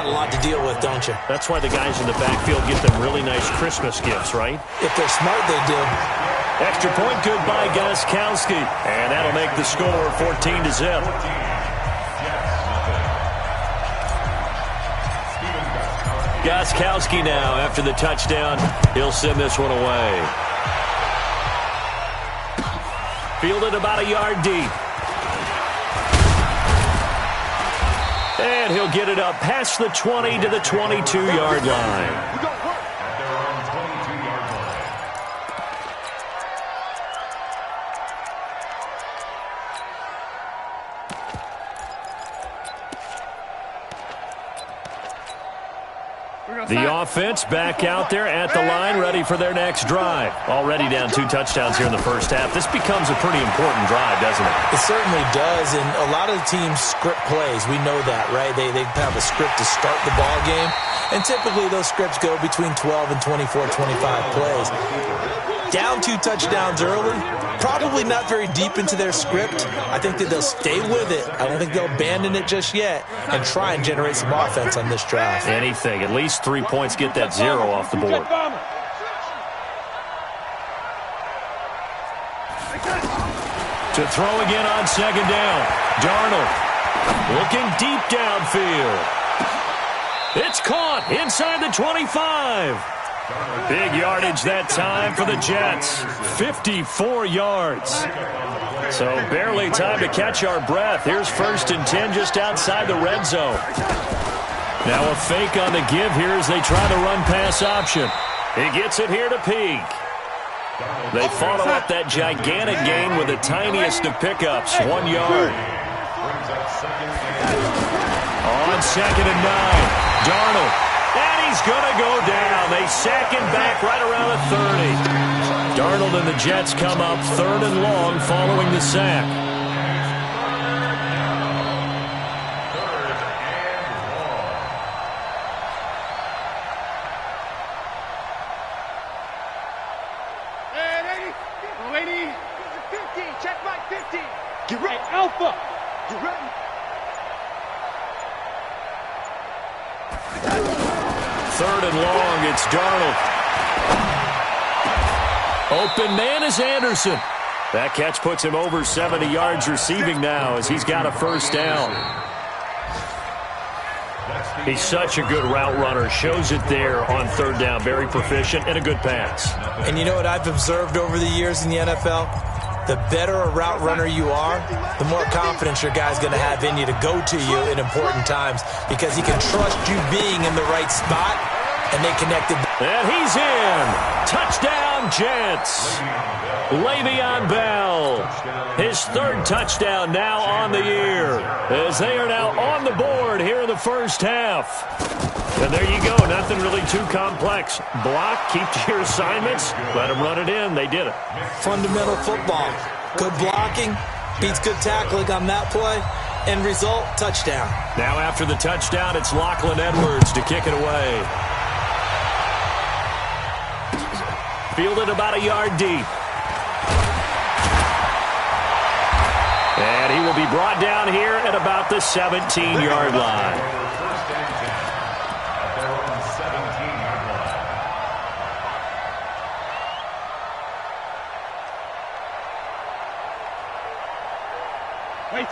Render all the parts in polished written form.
got a lot to deal with, don't you? That's why the guys in the backfield get them really nice Christmas gifts, right? If they're smart, they do. Extra point good by Gostkowski. And that'll make the score 14-0. Gostkowski now after the touchdown. He'll send this one away. Fielded about a yard deep. And he'll get it up past the 20 to the 22-yard line. The offense back out there at the line, ready for their next drive. Already down 2 touchdowns here in the first half. This becomes a pretty important drive, doesn't it? It certainly does, and a lot of the teams script plays. We know that, right? They have a script to start the ball game, and typically those scripts go between 12 and 24, 25 plays. Down 2 touchdowns early, probably not very deep into their script. I think that they'll stay with it. I don't think they'll abandon it just yet and try and generate some offense on this drive. Anything. At least 3 points, get that 0 off the board. To throw again on second down. Darnold looking deep downfield. It's caught inside the 25. Big yardage that time for the Jets. 54 yards. So barely time to catch our breath. Here's 1st and 10 just outside the red zone. Now a fake on the give here as they try the run-pass option. He gets it here to Peak. They follow up that gigantic gain with the tiniest of pickups, 1 yard. On 2nd and 9, Darnold. And he's going to go down. They sack him back right around the 30. Darnold and the Jets come up 3rd and long following the sack. Get ready, Alpha. Get ready. Third and long, it's Darnold. Open man is Anderson. That catch puts him over 70 yards receiving now as he's got a first down. He's such a good route runner. Shows it there on 3rd down. Very proficient and a good pass. And you know what I've observed over the years in the NFL? The better a route runner you are, the more confidence your guy's going to have in you to go to you in important times because he can trust you being in the right spot, and they connected. And he's in. Touchdown, Jets. Le'Veon Bell. His 3rd touchdown now on the year as they are now on the board here in the first half. And there you go. Nothing really too complex. Block, keep to your assignments, let them run it in. They did it. Fundamental football. Good blocking beats good tackling on that play. End result, touchdown. Now after the touchdown, it's Lachlan Edwards to kick it away. Fielded about a yard deep. And he will be brought down here at about the 17-yard line.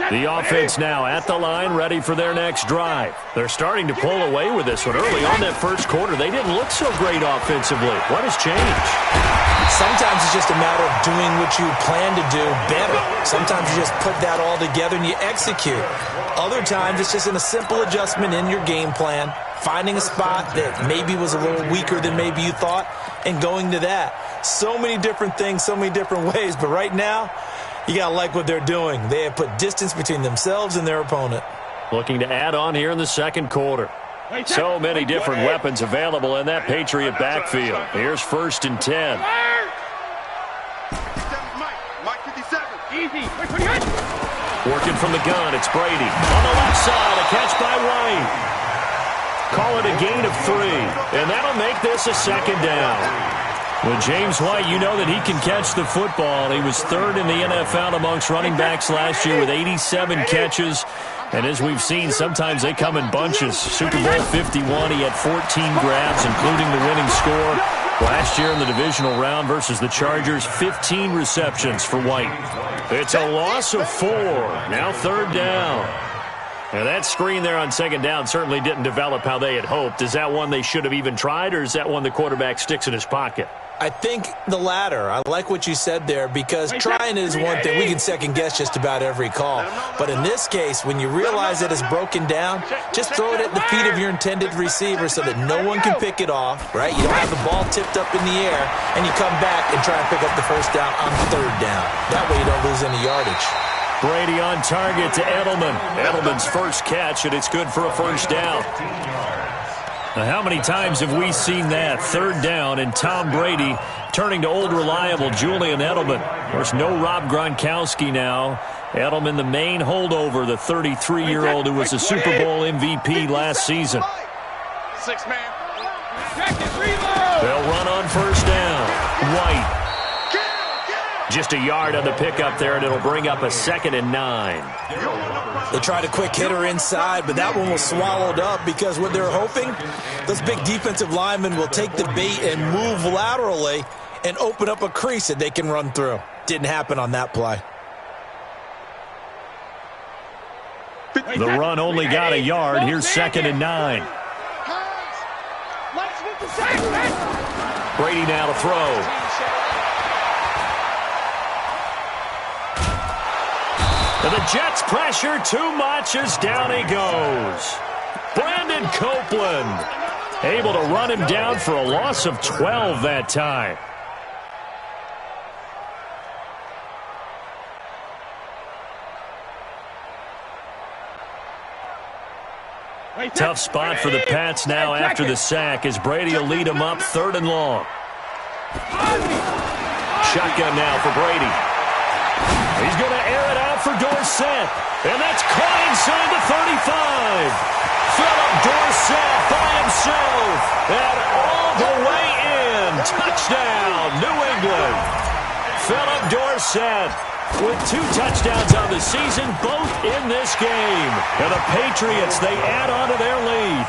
The offense now at the line, ready for their next drive. They're starting to pull away with this one. Early on that first quarter, they didn't look so great offensively. What has changed? Sometimes it's just a matter of doing what you plan to do better. Sometimes you just put that all together and you execute. Other times it's just a simple adjustment in your game plan, finding a spot that maybe was a little weaker than maybe you thought, and going to that. So many different things, so many different ways, but right now, you got to like what they're doing. They have put distance between themselves and their opponent. Looking to add on here in the second quarter. So many different weapons available in that Patriot backfield. Here's 1st and 10. Working from the gun, it's Brady. On the left side, a catch by White. Call it a gain of 3, and that'll make this a 2nd down. Well, James White, you know that he can catch the football. He was third in the NFL amongst running backs last year with 87 catches. And as we've seen, sometimes they come in bunches. Super Bowl 51, he had 14 grabs, including the winning score. Last year in the divisional round versus the Chargers, 15 receptions for White. It's a loss of 4. Now third down. Now that screen there on second down certainly didn't develop how they had hoped. Is that one they should have even tried, or is that one the quarterback sticks in his pocket? I think the latter. I like what you said there, because trying is one thing. We can second-guess just about every call. But in this case, when you realize that it's broken down, just throw it at the feet of your intended receiver so that no one can pick it off, right? You don't have the ball tipped up in the air, and you come back and try and pick up the first down on third down. That way you don't lose any yardage. Brady on target to Edelman. Edelman's first catch, and it's good for a first down. Now, how many times have we seen that? Third down, and Tom Brady turning to old reliable Julian Edelman. Of course, no Rob Gronkowski now. Edelman, the main holdover, the 33-year-old who was a Super Bowl MVP last season. 6-man. They'll run on first down. White. Just a yard on the pickup there, and it'll bring up a 2nd and 9. They tried a quick hitter inside, but that one was swallowed up because what they're hoping, those big defensive linemen will take the bait and move laterally and open up a crease that they can run through. Didn't happen on that play. The run only got a yard. Here's 2nd and 9. Brady now to throw. And the Jets pressure too much as down he goes. Brandon Copeland able to run him down for a loss of 12 that time. Tough spot for the Pats now after the sack as Brady will lead him up 3rd and long. Shotgun now for Brady. He's going to air it out for Dorsett. And that's caught inside the 35. Philip Dorsett by himself. And all the way in. Touchdown, New England. Philip Dorsett with 2 touchdowns on the season, both in this game. And the Patriots, they add on to their lead.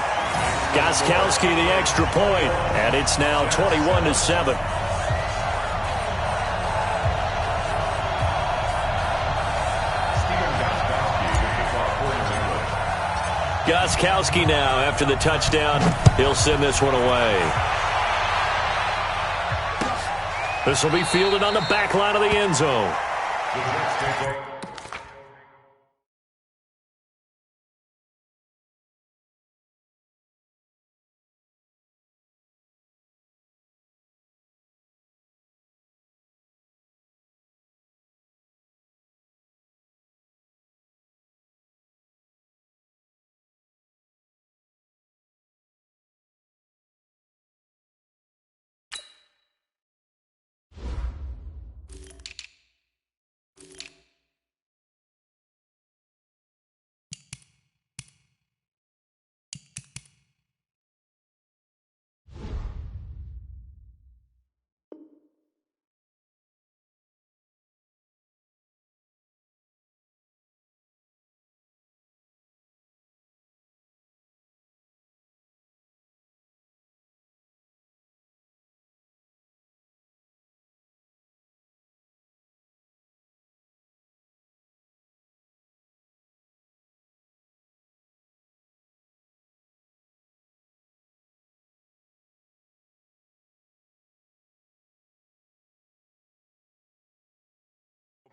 Gostkowski the extra point. And it's now 21-7. Gostkowski now, after the touchdown, he'll send this one away. This will be fielded on the back line of the end zone.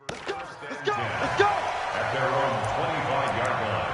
Let's go! Let's go! At their own 25-yard line.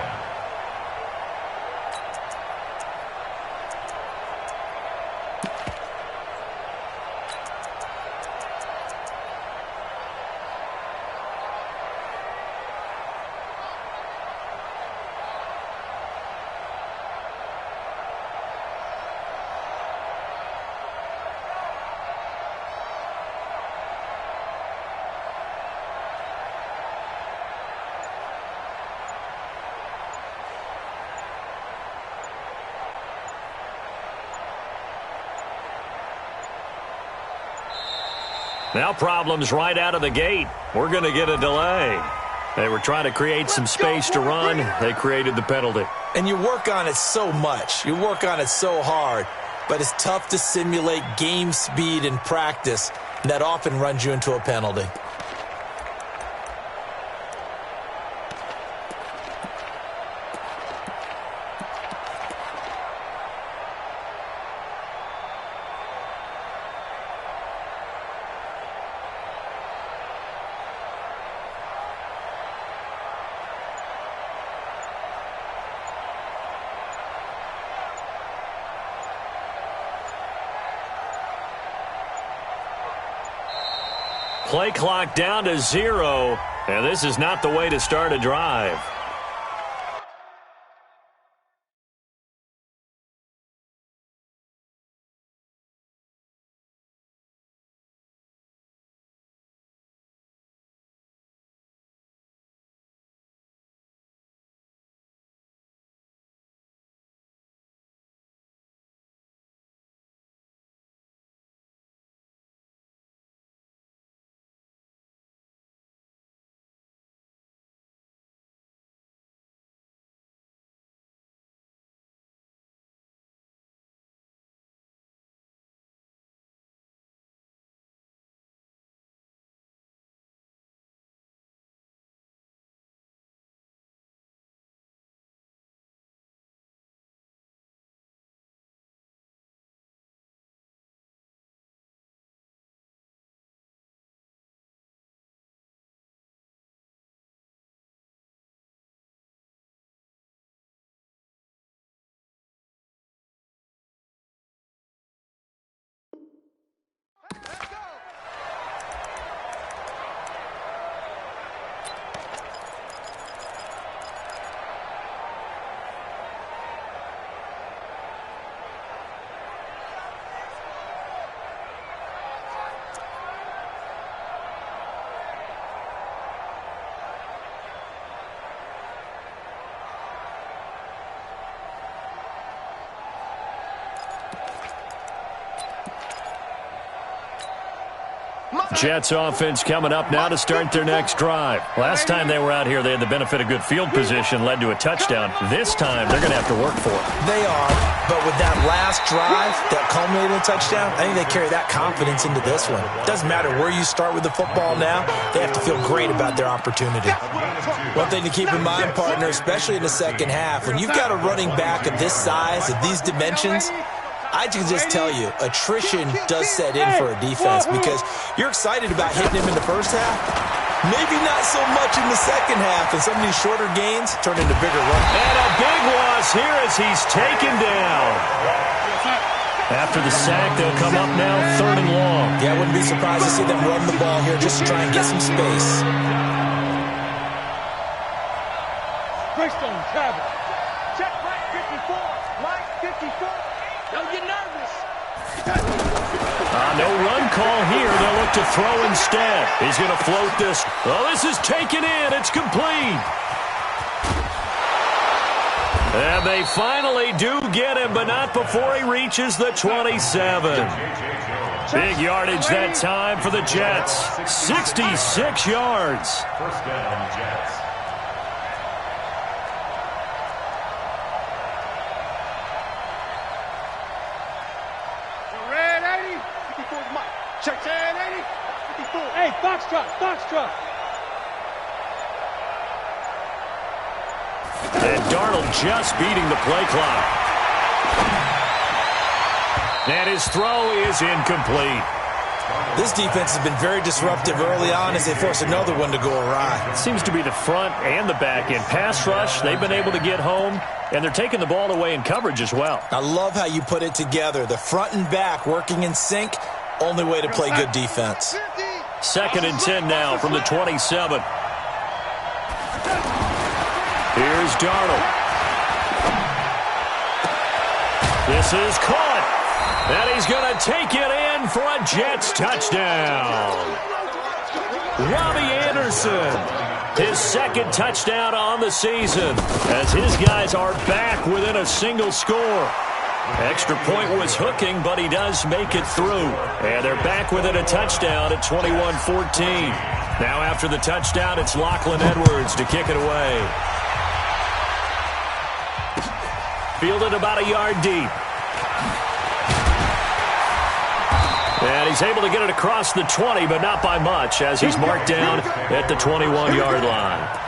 Now problems right out of the gate. We're going to get a delay. They were trying to create some space to run. They created the penalty. And you work on it so much. You work on it so hard. But it's tough to simulate game speed in practice. And that often runs you into a penalty. Play clock down to 0, and this is not the way to start a drive. Jets offense coming up now to start their next drive. Last time they were out here, they had the benefit of good field position, led to a touchdown. This time, they're going to have to work for it. They are, but with that last drive that culminated in a touchdown, I think they carry that confidence into this one. Doesn't matter where you start with the football now, they have to feel great about their opportunity. One thing to keep in mind, partner, especially in the second half, when you've got a running back of this size, of these dimensions, I can just tell you, attrition does set in for a defense because you're excited about hitting him in the first half. Maybe not so much in the second half, and some of these shorter gains turn into bigger runs. And a big loss here as he's taken down. After the sack, they'll come up now 3rd and long. Yeah, I wouldn't be surprised to see them run the ball here just to try and get some space. Greystone travel. Check Mike 54. Mike 54. Don't get nervous. No run call here. They'll look to throw instead. He's going to float this. Well, this is taken in. It's complete. And they finally do get him, but not before he reaches the 27. Big yardage that time for the Jets. 66 yards. First down, Jets. Check 1080. 54. Hey, Foxtrot, Foxtrot. And Darnold just beating the play clock. And his throw is incomplete. This defense has been very disruptive early on as they force another one to go awry. It seems to be the front and the back end. Pass rush, they've been able to get home, and they're taking the ball away in coverage as well. I love how you put it together. The front and back working in sync. Only way to play good defense. 2nd and 10 now from the 27. Here's Darnold. This is caught. And he's going to take it in for a Jets touchdown. Robbie Anderson, his 2nd touchdown on the season as his guys are back within a single score. Extra point was hooking, but he does make it through. And they're back within a touchdown at 21-14. Now after the touchdown, it's Lachlan Edwards to kick it away. Fielded about a yard deep. And he's able to get it across the 20, but not by much, as he's marked down at the 21-yard line.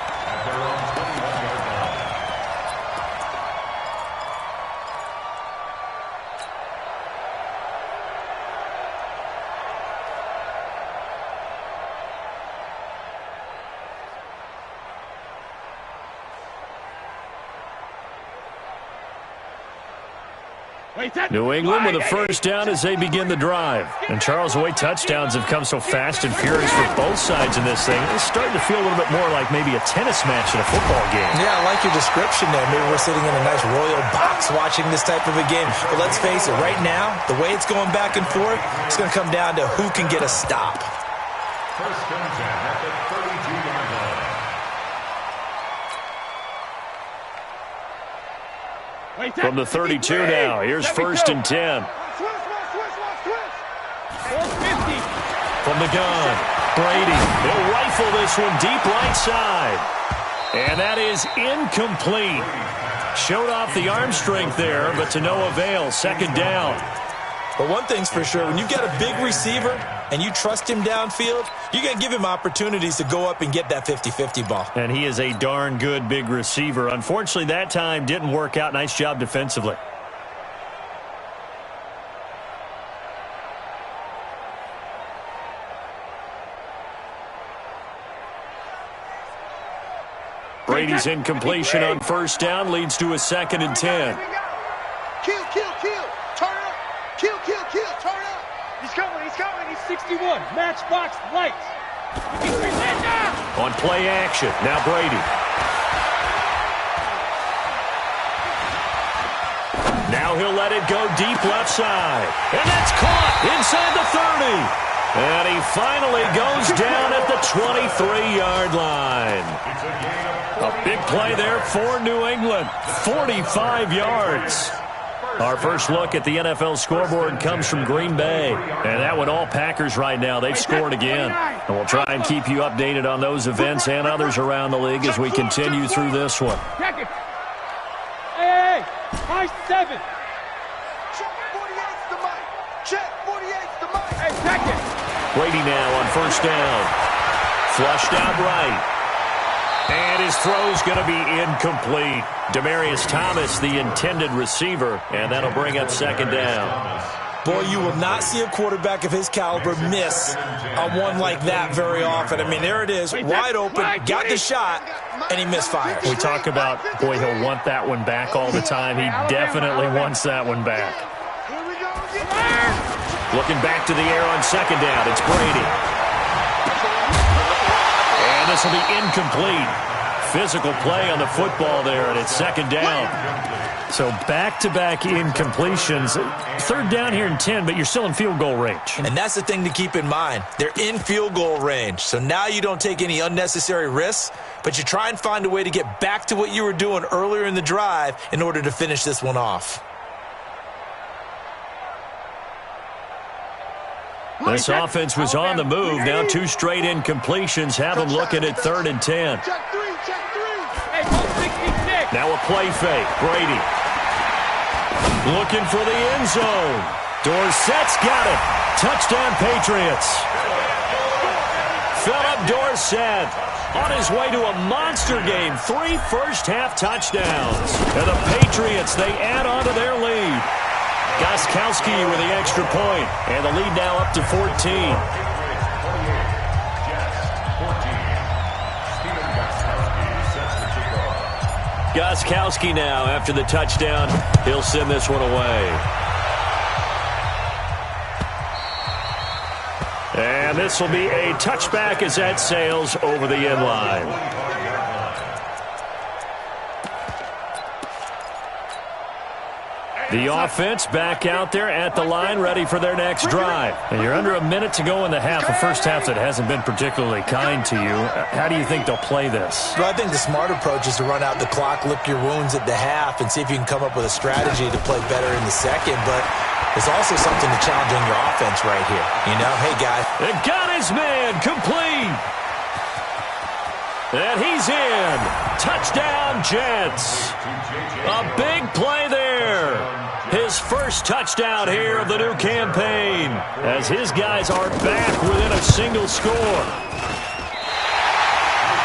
New England with a first down as they begin the drive. And Charles, the way touchdowns have come so fast and furious for both sides in this thing, it's starting to feel a little bit more like maybe a tennis match in a football game. Yeah, I like your description there. Maybe we're sitting in a nice royal box watching this type of a game. But let's face it, right now, the way it's going back and forth, it's going to come down to who can get a stop. First and 10 at the 32-yard line. From the 32 now, here's first and 10. From the gun, Brady. He'll rifle this one deep right side. And that is incomplete. Showed off the arm strength there, but to no avail. Second down. But one thing's for sure, when you got a big receiver and you trust him downfield, you're going to give him opportunities to go up and get that 50-50 ball. And he is a darn good big receiver. Unfortunately, that time didn't work out. Nice job defensively. Brady's incompletion on first down leads to a second and 10. Kill. Turn up. Kill. Turn up. He's coming. He's 61. Matchbox lights. On play action. Now Brady. Now he'll let it go deep left side. And that's caught inside the 30. And he finally goes down at the 23-yard line. A big play there for New England. 45 yards. Our first look at the NFL scoreboard comes from Green Bay. And that one all Packers right now. They've scored again. And we'll try and keep you updated on those events and others around the league as we continue through this one. Hey, high 7. Check 48's the mic. Check 48's the mic. Hey, second. Brady now on first down. Flushed out right. And his throw's going to be incomplete. Demaryius Thomas, the intended receiver, and that'll bring up second down. Boy, you will not see a quarterback of his caliber miss on one like that very often. I mean, there it is, wide open, got the shot, and he misfires. We talk about, boy, he'll want that one back all the time. He definitely wants that one back. Looking back to the air on second down, it's Brady. And this will be incomplete. Physical play on the football there, and it's second down. So back-to-back incompletions. Third down here and 10, but you're still in field goal range. And that's the thing to keep in mind. They're in field goal range. So now you don't take any unnecessary risks, but you try and find a way to get back to what you were doing earlier in the drive in order to finish this one off. This offense was on the move. Now two straight incompletions have them looking at third and 10. Now a play fake. Brady looking for the end zone. Dorsett's got it. Touchdown Patriots. Philip Dorsett on his way to a monster game. 3 first-half touchdowns. And the Patriots, they add on to their lead. Gostkowski with the extra point, and the lead now up to 14. Gostkowski now, after the touchdown, he'll send this one away. And this will be a touchback as that sails over the end line. The offense back out there at the line, ready for their next drive. And you're under a minute to go in the half, a first half that hasn't been particularly kind to you. How do you think they'll play this? Well, I think the smart approach is to run out the clock, lick your wounds at the half, and see if you can come up with a strategy to play better in the second. But there's also something to challenge on your offense right here. You know, hey, guys. It got his man complete. And he's in. Touchdown, Jets. A big play there. His first touchdown here of the new campaign as his guys are back within a single score.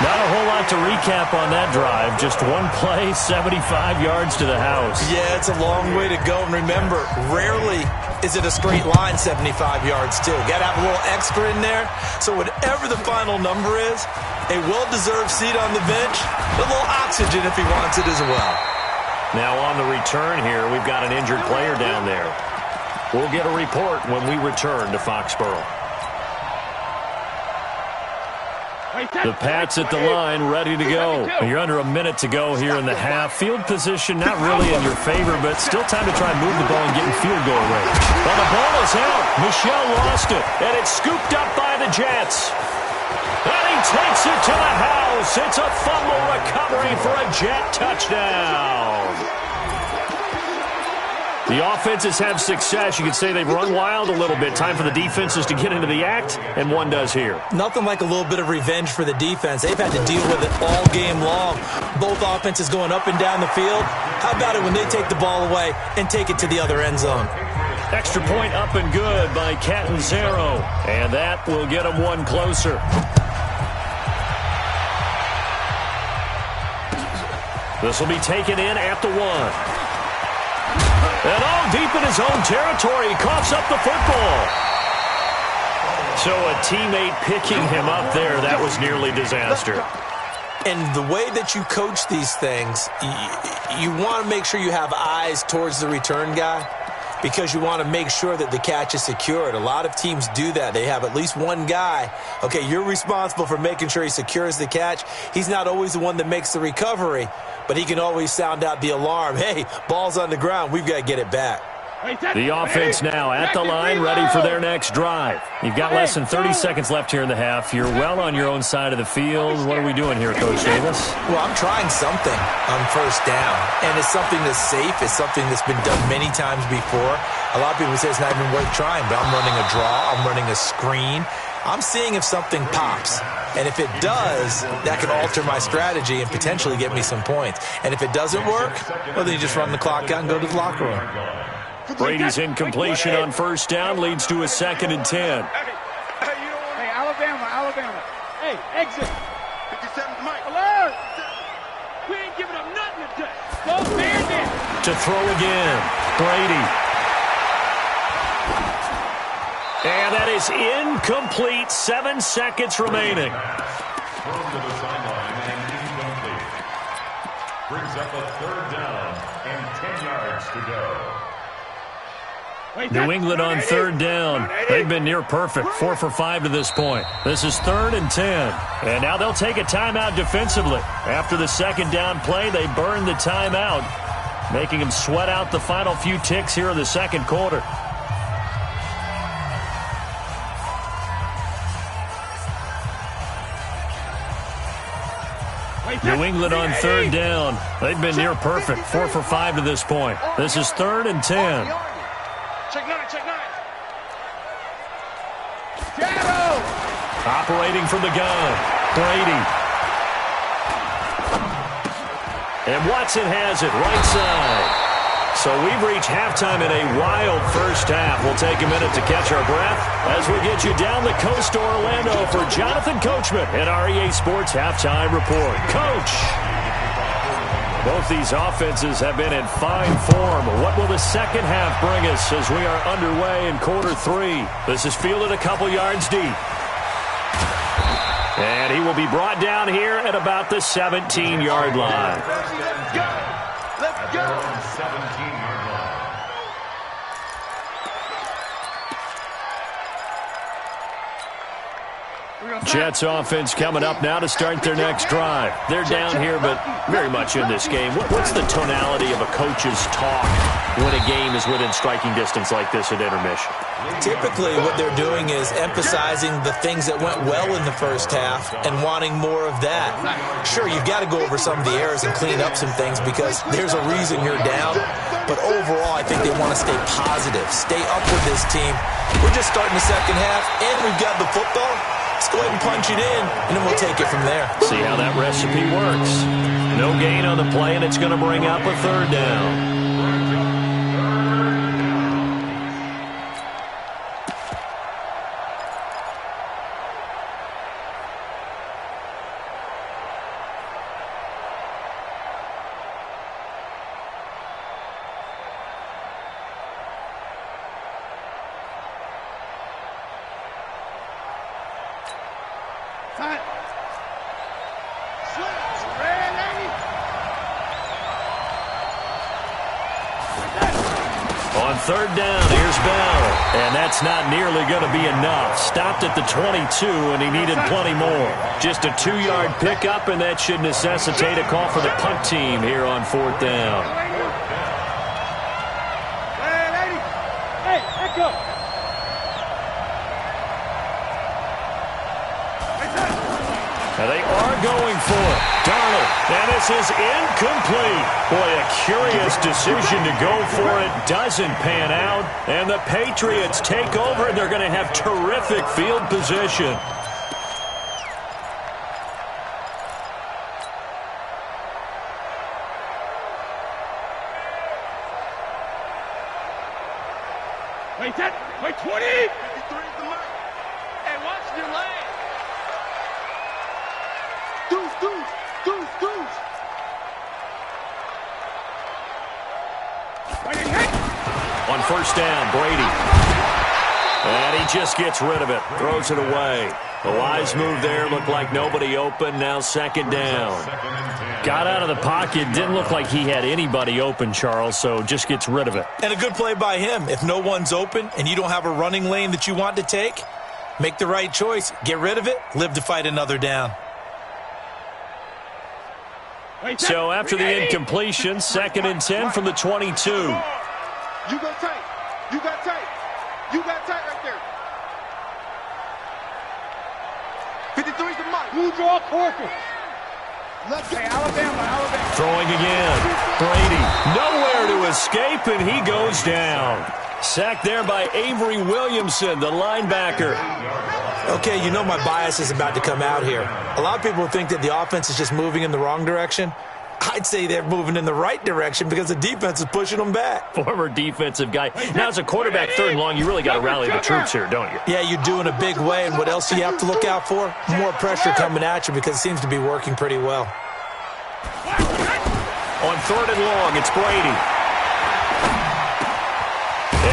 Not a whole lot to recap on that drive. Just one play, 75 yards to the house. Yeah, it's a long way to go. And remember, rarely is it a straight line 75 yards, too. Got to have a little extra in there. So whatever the final number is, a well-deserved seat on the bench, a little oxygen if he wants it as well. Now on the return here, we've got an injured player down there. We'll get a report when we return to Foxborough. The Pats at the line, ready to go. You're under a minute to go here in the half. Field position not really in your favor, but still time to try and move the ball and get in field goal range. Well, the ball is out. Michel lost it, and it's scooped up by the Jets. And he takes it to the house. It's a fumble recovery for a Jet touchdown. The offenses have success. You could say they've run wild a little bit. Time for the defenses to get into the act, and one does here. Nothing like a little bit of revenge for the defense. They've had to deal with it all game long. Both offenses going up and down the field. How about it when they take the ball away and take it to the other end zone? Extra point up and good by Catanzaro, and that will get them one closer. This will be taken in at the 1. And all deep in his own territory, he coughs up the football. So a teammate picking him up there, that was nearly disaster. And the way that you coach these things, you want to make sure you have eyes towards the return guy because you want to make sure that the catch is secured. A lot of teams do that. They have at least one guy. Okay, you're responsible for making sure he secures the catch. He's not always the one that makes the recovery, but he can always sound out the alarm. Hey, ball's on the ground. We've got to get it back. The offense now at the line, ready for their next drive. You've got less than 30 seconds left here in the half. You're well on your own side of the field. What are we doing here, Coach Davis? Well, I'm trying something on first down, and it's something that's safe. It's something that's been done many times before. A lot of people say it's not even worth trying, but I'm running a draw. I'm running a screen. I'm seeing if something pops. And if it does, that can alter my strategy and potentially get me some points. And if it doesn't work, well, then you just run the clock out and go to the locker room. Brady's incompletion on first down leads to a 2nd and 10. Hey, Alabama. Hey, exit. 57 Mike. Alert. We ain't giving up nothing today. Go Bandit. To throw again, Brady. And that is incomplete. 7 seconds remaining. Thrown to the sideline and incomplete. Brings up a 3rd down and 10 yards to go. New England on 3rd down. They've been near perfect, 4 for 5 to this point. This is 3rd and 10. And now they'll take a timeout defensively. After the 2nd down play, they burn the timeout, making them sweat out the final few ticks here in the 2nd quarter. New England on 3rd down. They've been near perfect, 4 for 5 to this point. This is 3rd and 10. Check 9. Shadow. Operating from the gun, Brady. And Watson has it right side. So we've reached halftime in a wild first half. We'll take a minute to catch our breath as we get you down the coast to Orlando for Jonathan Coachman at our EA Sports Halftime Report. Coach! Both these offenses have been in fine form. What will the second half bring us as we are underway in quarter 3? This is fielded a couple yards deep. And he will be brought down here at about the 17-yard line. Let's go. 17-yard line. We're Jets offense coming up now to start their next drive. They're down here, but very much in this game. What's the tonality of a coach's talk when a game is within striking distance like this at intermission? Typically, what they're doing is emphasizing the things that went well in the first half and wanting more of that. Sure, you've got to go over some of the errors and clean up some things because there's a reason you're down. But overall, I think they want to stay positive, stay up with this team. We're just starting the second half, and we've got the football. Let's go ahead and punch it in, and then we'll take it from there. See how that recipe works. No gain on the play, and it's going to bring up a third down. On third down, here's Bell. And that's not nearly going to be enough. Stopped at the 22, and he needed plenty more. Just a 2-yard pickup, and that should necessitate a call for the punt team here on fourth down. Hey, let go. And they are going for it. Darnold, and this is incomplete. Boy, a curious decision to go for it. Doesn't pan out. And the Patriots take over, and they're going to have terrific field position. Wait, 20. Hey, watch your leg. Deuce. On first down, Brady. And he just gets rid of it. Throws it away. A wise move there. Looked like nobody open. Now second down. Got out of the pocket. Didn't look like he had anybody open, Charles, so just gets rid of it. And a good play by him. If no one's open and you don't have a running lane that you want to take, make the right choice. Get rid of it. Live to fight another down. So after the incompletion, 2nd and 10 from the 22. You got tight. You got tight right there. 53's the mark. You draw quarter. Let's say Alabama. Throwing again. Brady nowhere to escape, and he goes down. Sacked there by Avery Williamson, the linebacker. Okay, you know my bias is about to come out here. A lot of people think that the offense is just moving in the wrong direction. I'd say they're moving in the right direction because the defense is pushing them back. Former defensive guy. Now, as a quarterback, 3rd and long, you really got to rally the troops here, don't you? Yeah, you do in a big way. And what else do you have to look out for? More pressure coming at you because it seems to be working pretty well. On 3rd and long, it's Brady.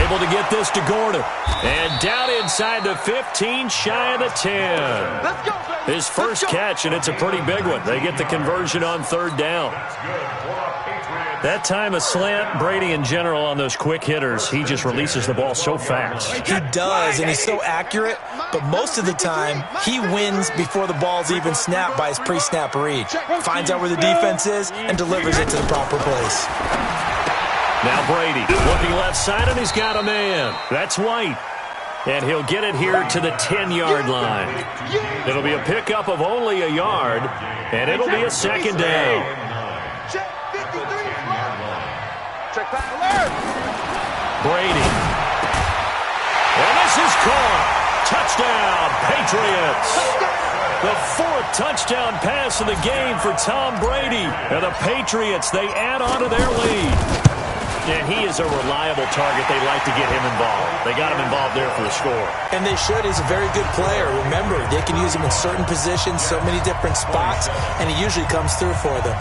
Able to get this to Gordon. And down inside the 15, shy of the 10. Let's go, baby. His first catch, and it's a pretty big one. They get the conversion on 3rd down. That time a slant, Brady in general on those quick hitters, he just releases the ball so fast. He does, and he's so accurate, but most of the time he wins before the ball's even snapped by his pre-snap read. Finds out where the defense is and delivers it to the proper place. Now Brady looking left side, and he's got a man. That's White. And he'll get it here to the 10-yard line. It'll be a pickup of only a yard, and it'll be a 2nd down. Check 53. Check back. Brady. And this is caught. Touchdown, Patriots. The 4th touchdown pass of the game for Tom Brady. And the Patriots, they add on to their lead. And he is a reliable target. They like to get him involved. They got him involved there for the score. And they should. He's a very good player. Remember, they can use him in certain positions, so many different spots, and he usually comes through for them.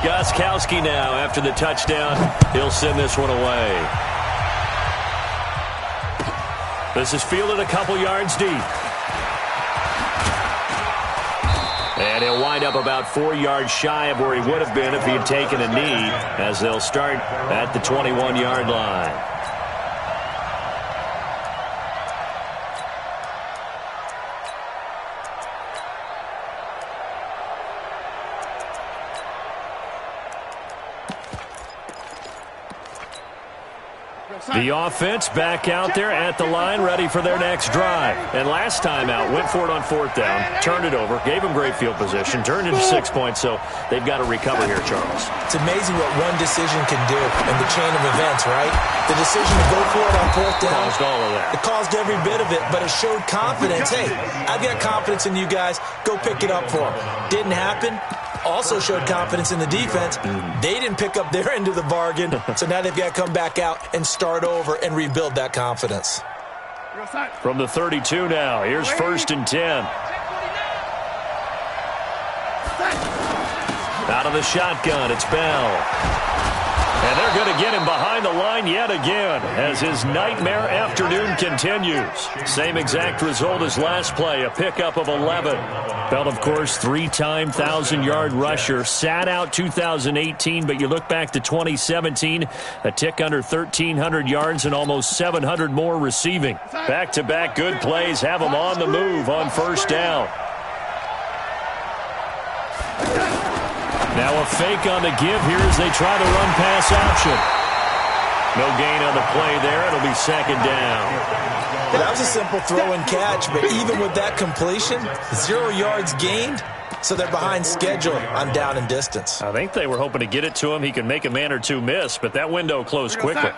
Gostkowski now after the touchdown. He'll send this one away. This is fielded a couple yards deep. And he'll wind up about 4 yards shy of where he would have been if he had taken a knee, as they'll start at the 21-yard line. The offense back out there at the line, ready for their next drive. And last time out, went for it on 4th down, turned it over, gave them great field position, turned into 6 points, so they've got to recover here, Charles. It's amazing what one decision can do in the chain of events, right? The decision to go for it on 4th down. Caused all of that. It caused every bit of it, but it showed confidence. Hey, I've got confidence in you guys. Go pick it up for them. Didn't happen. Also showed confidence in the defense. They didn't pick up their end of the bargain, so now they've got to come back out and start over and rebuild that confidence. From the 32 now, here's 1st and 10. Out of the shotgun, it's Bell. And they're going to get him behind the line yet again as his nightmare afternoon continues. Same exact result as last play, a pickup of 11. Bell, of course, 3-time 1,000-yard rusher. Sat out 2018, but you look back to 2017, a tick under 1,300 yards and almost 700 more receiving. Back-to-back good plays have him on the move on 1st down. Now a fake on the give here as they try to run pass option. No gain on the play there. It'll be 2nd down. Well, that was a simple throw and catch, but even with that completion, 0 yards gained, so they're behind schedule on down and distance. I think they were hoping to get it to him. He could make a man or two miss, but that window closed quickly.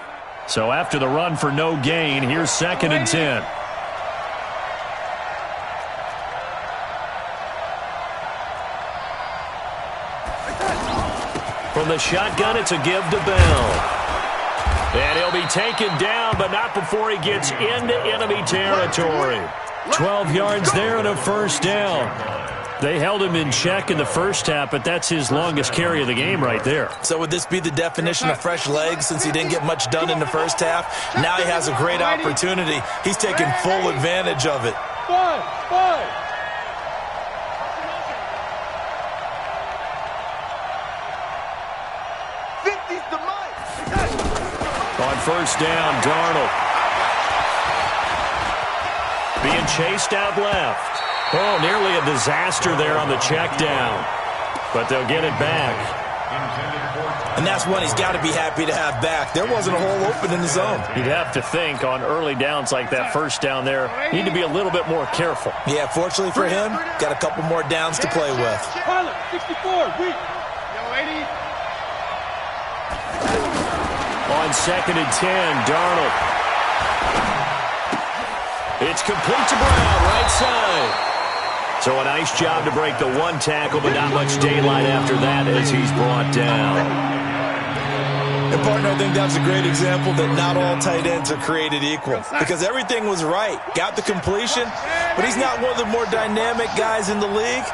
So after the run for no gain, here's 2nd and 10. From the shotgun, it's a give to Bell. And he'll be taken down, but not before he gets into enemy territory. 12 yards there and a 1st down. They held him in check in the first half, but that's his longest carry of the game right there. So would this be the definition of fresh legs since he didn't get much done in the first half? Now he has a great opportunity. He's taking full advantage of it. Five. On 1st down, Darnold. Being chased out left. Oh, nearly a disaster there on the check down. But they'll get it back. And that's one he's got to be happy to have back. There wasn't a hole open in the zone. You'd have to think on early downs like that 1st down there, need to be a little bit more careful. Yeah, fortunately for him, got a couple more downs to play with. Pilot, 64, weak. Yo, 80. On 2nd and 10, Darnold. It's complete to Brown, right side. So a nice job to break the one tackle, but not much daylight after that as he's brought down. And, partner, I think that's a great example that not all tight ends are created equal. Because everything was right. Got the completion, but he's not one of the more dynamic guys in the league.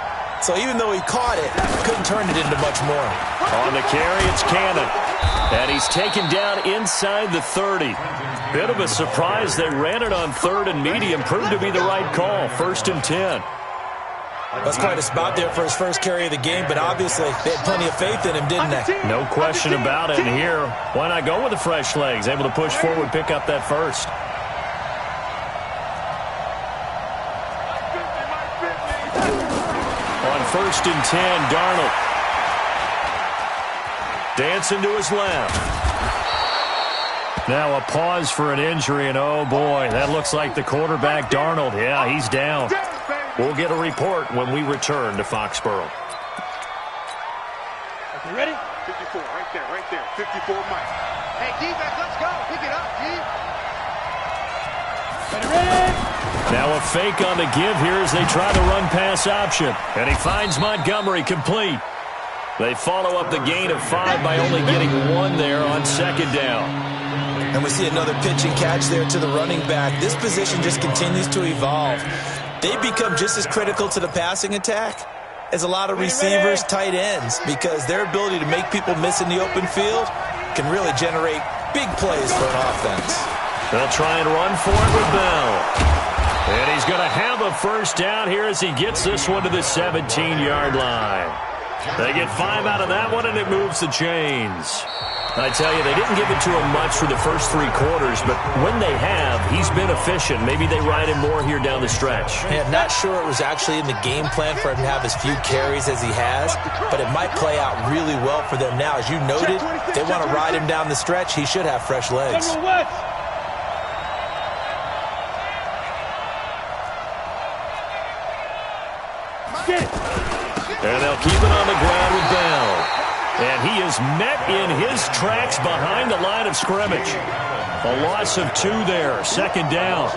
So even though he caught it, couldn't turn it into much more. On the carry, it's Cannon. And he's taken down inside the 30. Bit of a surprise. They ran it on 3rd and medium. Proved to be the right call. 1st and 10. That's quite a spot there for his first carry of the game, but obviously they had plenty of faith in him, didn't they? No question about it. And here, why not go with the fresh legs? Able to push forward, pick up that first. On 1st and 10, Darnold. Dancing to his left. Now a pause for an injury, and oh boy, that looks like the quarterback, Darnold. Yeah, he's down. We'll get a report when we return to Foxborough. Okay, ready? 54, right there. 54, Mike. Hey, defense, let's go. Pick it up, G. Ready? Now a fake on the give here as they try to run pass option. And he finds Montgomery complete. They follow up the gain of 5 by only getting 1 there on 2nd down. And we see another pitch and catch there to the running back. This position just continues to evolve. They become just as critical to the passing attack as a lot of receivers, tight ends, because their ability to make people miss in the open field can really generate big plays for an offense. They'll try and run for it with Bell. And he's going to have a a first down here as he gets this one to the 17-yard line. They get 5 out of that one, and it moves the chains. I tell you, they didn't give it to him much for the first 3 quarters, but when they have, he's been efficient. Maybe they ride him more here down the stretch. Yeah, not sure it was actually in the game plan for him to have as few carries as he has, but it might play out really well for them now. As you noted, they want to ride him down the stretch. He should have fresh legs. And they'll keep it on the ground with Bell. And he is met in his tracks behind the line of scrimmage. A loss of 2 there, second down.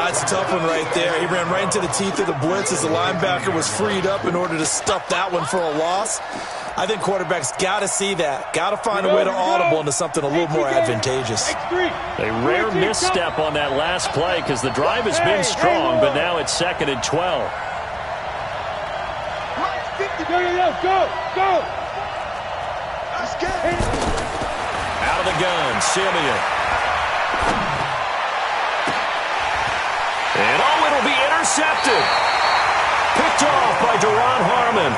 It's a tough one right there. He ran right into the teeth of the blitz as the linebacker was freed up in order to stuff that one for a loss. I think quarterbacks got to see that. Got to find a way to audible into something a little more advantageous. A rare misstep on that last play because the drive has been strong, but now it's 2nd and 12. Go! Out of the gun, Simeon. And it'll be intercepted. Picked off by Duron Harmon.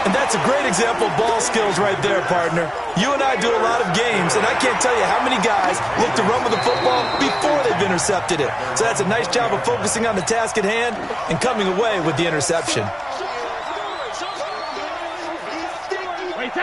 And that's a great example of ball skills right there, partner. You and I do a lot of games, and I can't tell you how many guys look to run with the football before they've intercepted it. So that's a nice job of focusing on the task at hand and coming away with the interception.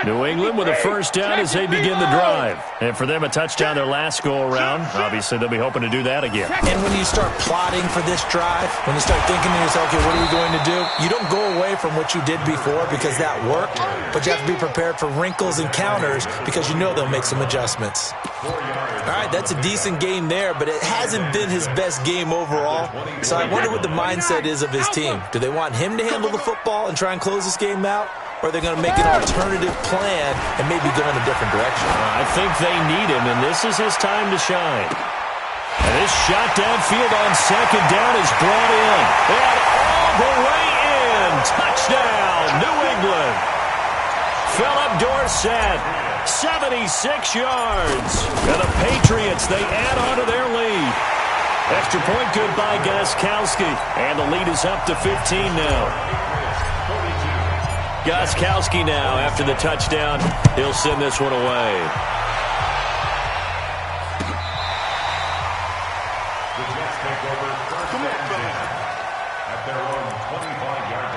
New England with a first down as they begin the drive. And for them, a touchdown their last go-around. Obviously, they'll be hoping to do that again. And when you start plotting for this drive, when you start thinking to yourself, okay, what are we going to do? You don't go away from what you did before because that worked, but you have to be prepared for wrinkles and counters because you know they'll make some adjustments. All right, that's a decent game there, but it hasn't been his best game overall. So I wonder what the mindset is of his team. Do they want him to handle the football and try and close this game out? Or are they going to make an alternative plan and maybe go in a different direction? I think they need him, and this is his time to shine. And this shot downfield on second down is brought in. And all the way in. Touchdown, New England. Philip Dorsett, 76 yards. And the Patriots, they add on to their lead. Extra point good by Gostkowski. And the lead is up to 15 now. Gostkowski now, after the touchdown, he'll send this one away. The Jets take over first and 10 at their own 25-yard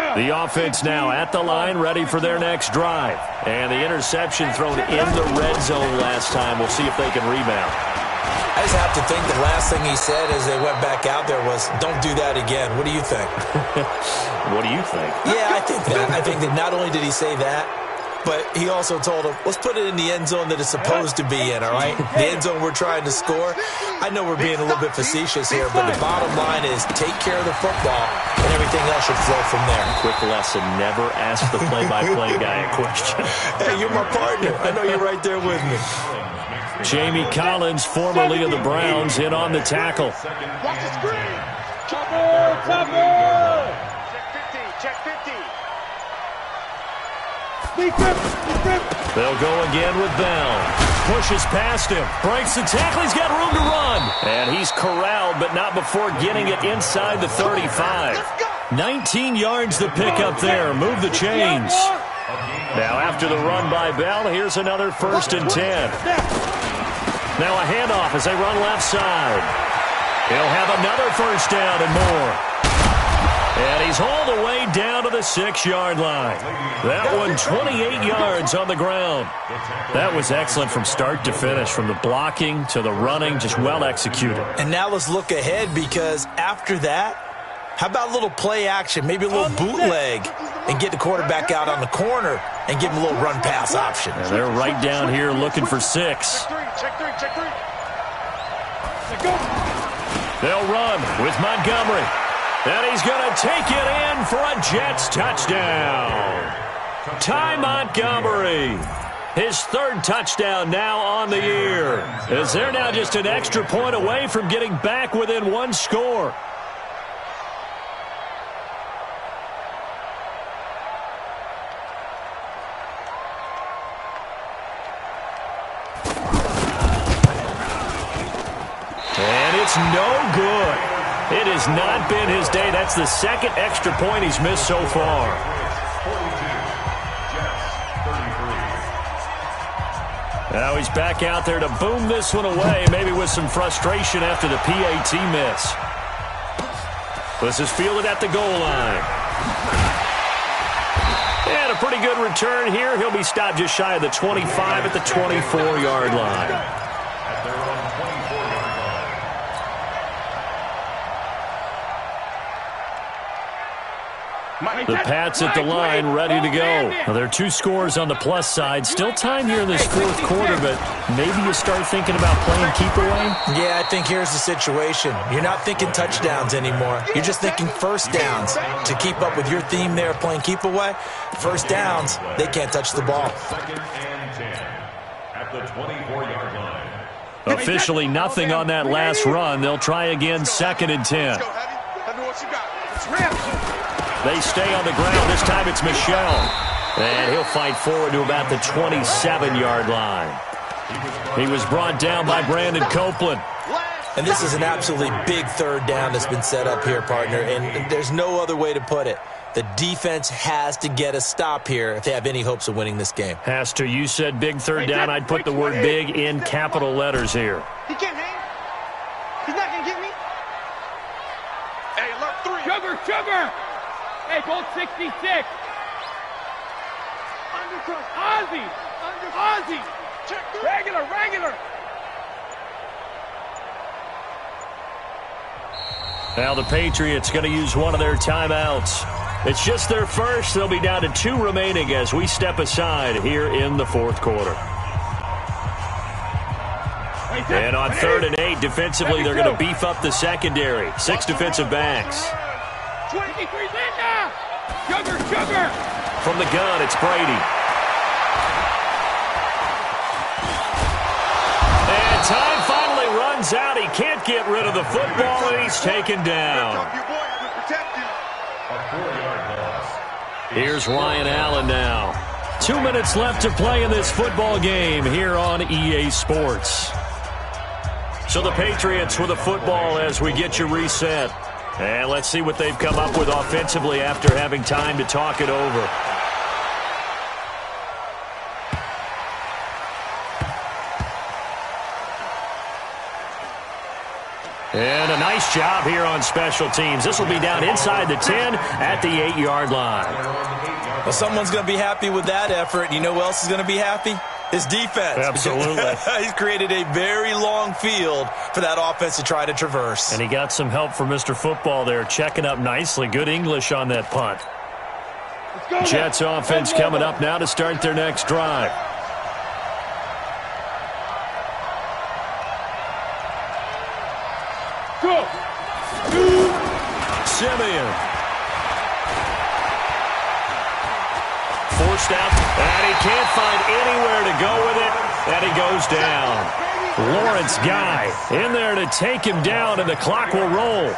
line. The offense now at the line, ready for their next drive. And the interception thrown in the red zone last time. We'll see if they can rebound. I just have to think the last thing he said as they went back out there was, don't do that again. What do you think? What do you think? Yeah, I think that. I think that not only did he say that, but he also told him, let's put it in the end zone that it's supposed to be in, all right? The end zone we're trying to score. I know we're being a little bit facetious here, but the bottom line is take care of the football, and everything else should flow from there. Quick lesson, never ask the play-by-play guy a question. Hey, you're my partner. I know you're right there with me. Jamie Collins, formerly of the Browns, in on the tackle. Watch the screen. Cover. Check 50. They'll go again with Bell. Pushes past him. Breaks the tackle. He's got room to run. And he's corralled, but not before getting it inside the 35. 19 yards the pickup there. Move the chains. Now after the run by Bell, here's another 1st and 10. Now a handoff as they run left side. He'll have another first down and more. And he's all the way down to the 6-yard line. That one 28 yards on the ground. That was excellent from start to finish, from the blocking to the running, just well executed. And now let's look ahead because after that, how about a little play action, maybe a little bootleg, and get the quarterback out on the corner and give him a little run-pass option. And they're right down here looking for 6. Check three. They'll run with Montgomery. And he's going to take it in for a Jets touchdown. Ty Montgomery. His 3rd touchdown now on the year. As they're now just an extra point away from getting back within 1 score. It's no good. It has not been his day. That's the second extra point he's missed so far. Now he's back out there to boom this one away, maybe with some frustration after the PAT miss. This is fielded at the goal line. And a pretty good return here. He'll be stopped just shy of the 25 at the 24-yard line. The Pats at the line, ready to go. Well, there are 2 scores on the plus side. Still time here in this fourth quarter, but maybe you start thinking about playing keep away? Yeah, I think here's the situation. You're not thinking touchdowns anymore. You're just thinking first downs. To keep up with your theme there, playing keep away, first downs, they can't touch the ball. Second and 10 at the 24-yard line. Officially nothing on that last run. They'll try again, second and 10. They stay on the ground. This time it's Michel. And he'll fight forward to about the 27-yard line. He was brought down by Brandon Copeland. And this is an absolutely big third down that's been set up here, partner. And there's no other way to put it. The defense has to get a stop here if they have any hopes of winning this game. Has to. You said big third down. I'd put the word big in capital letters here. He can't hang. He's not going to get me. Hey, alert 3. Sugar. Hey, gold 66. Ozzy. Regular. Now the Patriots going to use one of their timeouts. It's just their first. They'll be down to 2 remaining as we step aside here in the fourth quarter. And on 3rd and 8, defensively, they're going to beef up the secondary. 6 defensive backs. 23 Linda! Sugar! From the gun, it's Brady. And time finally runs out. He can't get rid of the football, and he's taken down. Here's Ryan Allen now. 2 minutes left to play in this football game here on EA Sports. So the Patriots with the football as we get you reset. And let's see what they've come up with offensively after having time to talk it over. And a nice job here on special teams. This will be down inside the 10 at the 8-yard line. Well, someone's going to be happy with that effort. You know who else is going to be happy? His defense. Absolutely. He's created a very long field for that offense to try to traverse. And he got some help from Mr. Football there, checking up nicely. Good English on that punt. Jets offense coming up now to start their next drive. Simeon. Forced out, and he can't find anywhere to go with it, and he goes down. Lawrence Guy in there to take him down, and the clock will roll.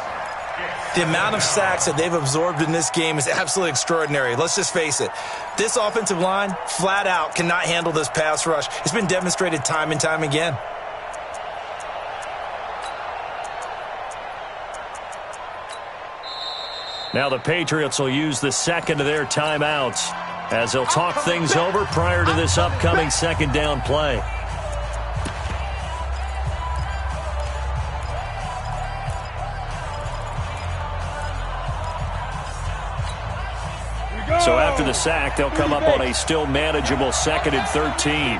The amount of sacks that they've absorbed in this game is absolutely extraordinary. Let's just face it. This offensive line, flat out, cannot handle this pass rush. It's been demonstrated time and time again. Now the Patriots will use the second of their timeouts as they'll talk things over prior to this upcoming second down play. So after the sack, they'll come up on a still manageable 2nd and 13.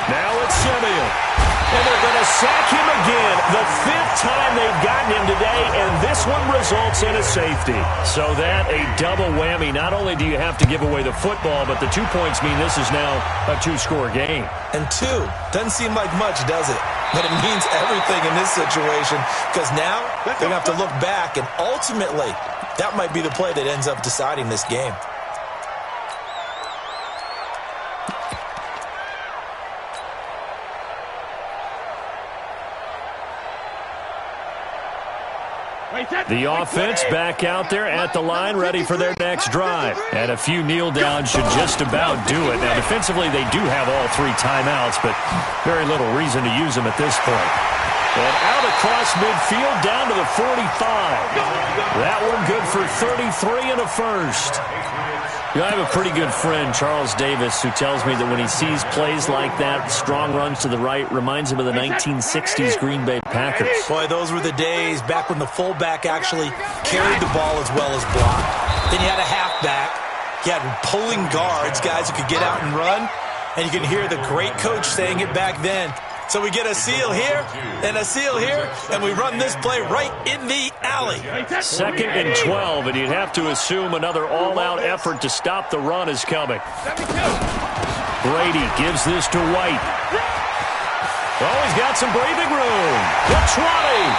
Now it's Simeon. And they're going to sack him again, the 5th time they've gotten him today, and this one results in a safety. So that a double whammy. Not only do you have to give away the football, but the 2 points mean this is now a 2-score game. And 2 doesn't seem like much, does it? But it means everything in this situation, because now they're going to have to look back, and ultimately, that might be the play that ends up deciding this game. The offense back out there at the line, ready for their next drive. And a few kneel downs should just about do it. Now, defensively, they do have all 3 timeouts, but very little reason to use them at this point. And out across midfield, down to the 45. That one good for 33 and a first. You know, I have a pretty good friend, Charles Davis, who tells me that when he sees plays like that, strong runs to the right, reminds him of the 1960s Green Bay Packers. Boy, those were the days back when the fullback actually carried the ball as well as blocked. Then you had a halfback. You had pulling guards, guys who could get out and run. And you can hear the great coach saying it back then. So we get a seal here and a seal here, and we run this play right in the alley. 2nd and 12, and you'd have to assume another all-out effort to stop the run is coming. Brady gives this to White. Oh, he's got some breathing room. The 20.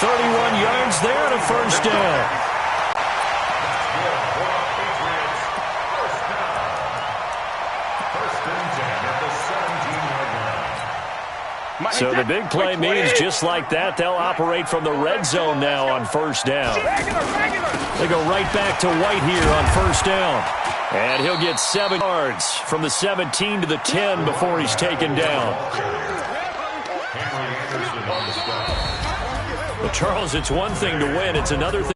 31 yards there and a first down. So the big play means just like that, they'll operate from the red zone now on first down. They go right back to White here on first down. And he'll get 7 yards from the 17 to the 10 before he's taken down. Well, Charles, it's one thing to win. It's another thing.